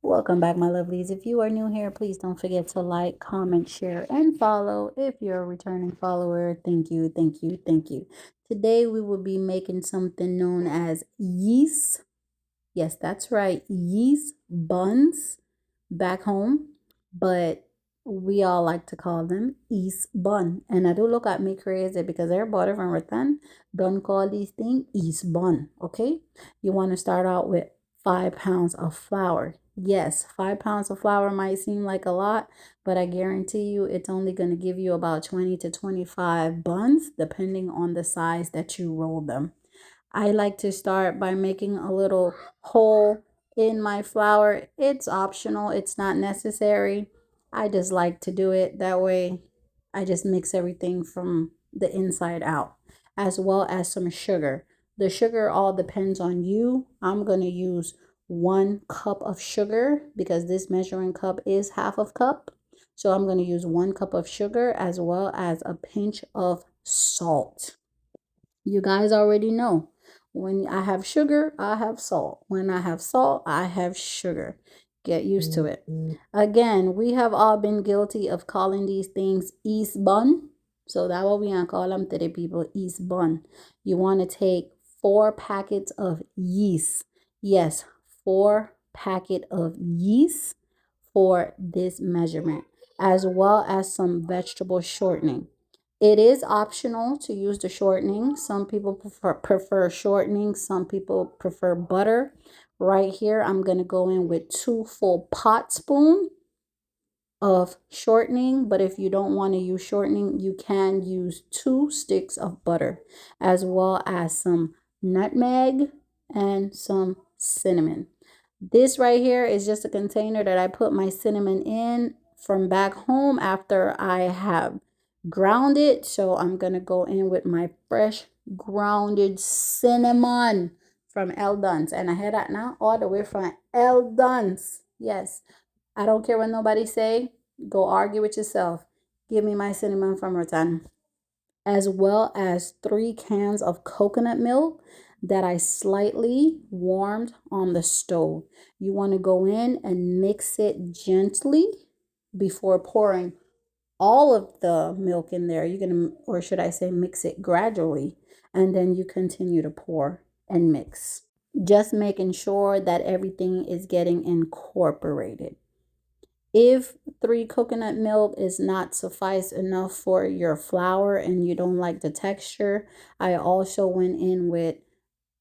Welcome back, my lovelies. If you are new here, please don't forget to like, comment, share, and follow. If you're a returning follower, thank you, thank you, thank you. Today we will be making something known as yeast. Yes, that's right, yeast buns back home, but we all like to call them East bun. And I do look at me crazy because everybody from Ratan don't call these things East bun. Okay, you want to start out with 5 pounds of flour. Yes, 5 pounds of flour might seem like a lot, but I guarantee you it's only going to give you about 20 to 25 buns, depending on the size that you roll them. I like to start by making a little hole in my flour. It's optional, it's not necessary. I just like to do it that way. I just mix everything from the inside out, as well as some sugar. The sugar all depends on you. I'm going to use 1 cup of sugar because this measuring cup is half of cup. So I'm going to use 1 cup of sugar as well as a pinch of salt. You guys already know, when I have sugar, I have salt. When I have salt, I have sugar. Get used to it. Again, we have all been guilty of calling these things East bun. So that's what we gonna call them today, people. East bun. You want to take 4 packets of yeast. Yes, 4 packet of yeast for this measurement, as well as some vegetable shortening. It is optional to use the shortening. Some people prefer shortening. Some people prefer butter. Right here, I'm going to go in with 2 full pot spoons of shortening. But if you don't want to use shortening, you can use 2 sticks of butter, as well as some nutmeg and some cinnamon. This right here is just a container that I put my cinnamon in from back home after I have ground it. So I'm going to go in with my fresh grounded cinnamon from Eldon's. And I hear that now all the way from Eldon's. Yes, I don't care what nobody say. Go argue with yourself. Give me my cinnamon from Rotan, as well as 3 cans of coconut milk that I slightly warmed on the stove. You want to go in and mix it gently before pouring all of the milk in there. You're going to, or should I say, mix it gradually, and then you continue to pour and mix. Just making sure that everything is getting incorporated. If 3 coconut milk is not suffice enough for your flour and you don't like the texture, I also went in with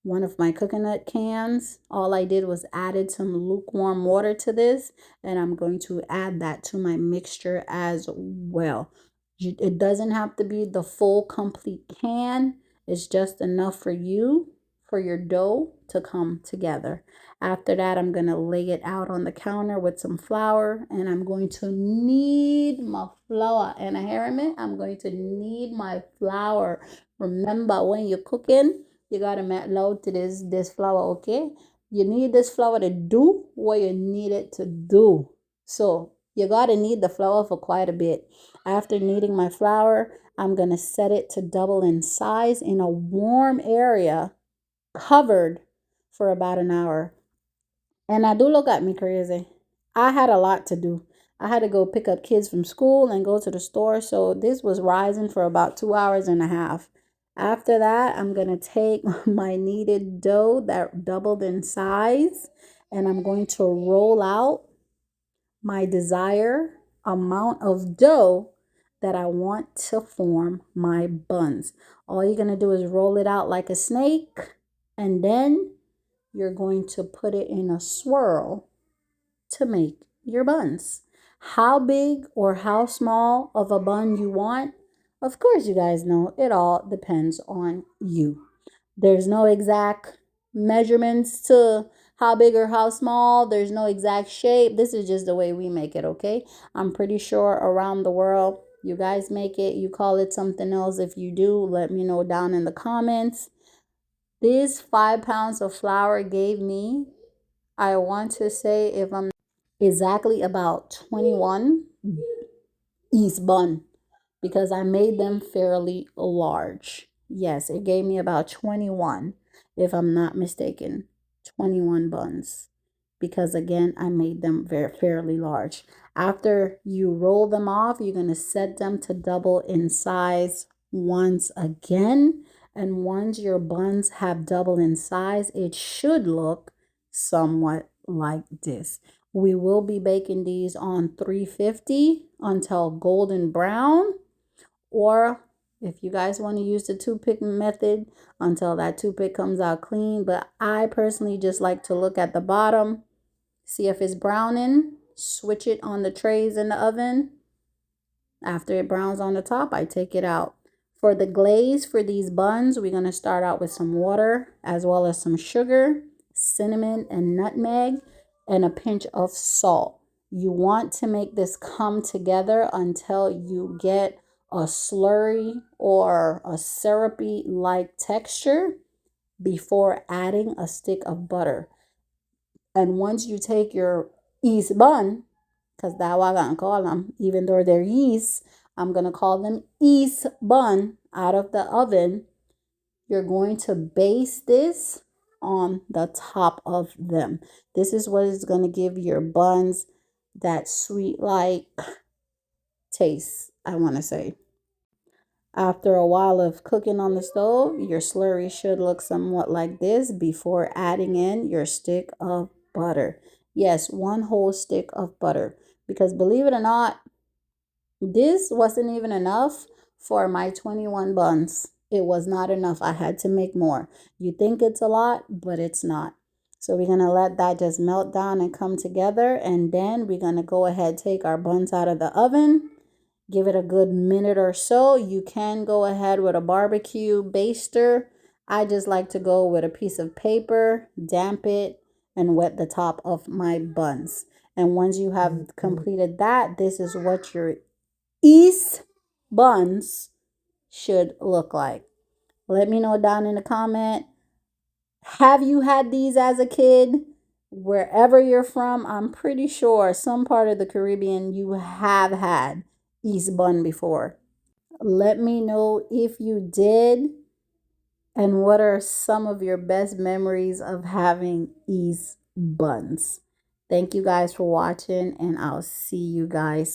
one of my coconut cans. All I did was added some lukewarm water to this, and I'm going to add that to my mixture as well. It doesn't have to be the full complete can. It's just enough for you, for your dough to come together. After that, I'm going to lay it out on the counter with some flour, and I'm going to knead my flour. And I hear me? I'm going to knead my flour. Remember, when you're cooking, you gotta make loud to this flour, okay? You need this flour to do what you need it to do. So you gotta knead the flour for quite a bit. After kneading my flour, I'm gonna set it to double in size in a warm area, covered for about an hour. And I do look at me crazy. I had a lot to do. I had to go pick up kids from school and go to the store. So this was rising for about 2 hours and a half. After that, I'm going to take my kneaded dough that doubled in size, and I'm going to roll out my desired amount of dough that I want to form my buns. All you're going to do is roll it out like a snake, and then you're going to put it in a swirl to make your buns. How big or how small of a bun you want, of course, you guys know it all depends on you. There's no exact measurements to how big or how small. There's no exact shape. This is just the way we make it, okay? I'm pretty sure around the world, you guys make it. You call it something else. If you do, let me know down in the comments. These 5 pounds of flour gave me, I want to say, if I'm exactly about 21 East bun, because I made them fairly large. Yes, it gave me about 21, if I'm not mistaken. 21 buns. because again, I made them very fairly large. After you roll them off, you're going to set them to double in size once again. And once your buns have doubled in size, it should look somewhat like this. We will be baking these on 350 until golden brown, or if you guys want to use the toothpick method, until that toothpick comes out clean. But I personally just like to look at the bottom, see if it's browning, switch it on the trays in the oven. After it browns on the top, I take it out. For the glaze for these buns, we're going to start out with some water as well as some sugar, cinnamon and nutmeg, and a pinch of salt. You want to make this come together until you get a slurry or a syrupy like texture before adding a stick of butter. And once you take your yeast bun, because that's what I'm going to call them, even though they're yeast, I'm going to call them yeast bun out of the oven. You're going to base this on the top of them. This is what is going to give your buns that sweet-like taste, I want to say. After a while of cooking on the stove, your slurry should look somewhat like this before adding in your stick of butter. Yes, one whole stick of butter. Because believe it or not, this wasn't even enough for my 21 buns. It was not enough. I had to make more. You think it's a lot, but it's not. So we're going to let that just melt down and come together. And then we're going to go ahead, take our buns out of the oven. Give it a good minute or so. You can go ahead with a barbecue baster. I just like to go with a piece of paper, damp it, and wet the top of my buns. And once you have completed that, this is what your yeast buns should look like. Let me know down in the comment. Have you had these as a kid? Wherever you're from, I'm pretty sure some part of the Caribbean you have had yeast bun before. Let me know if you did, and what are some of your best memories of having yeast buns. Thank you guys for watching, and I'll see you guys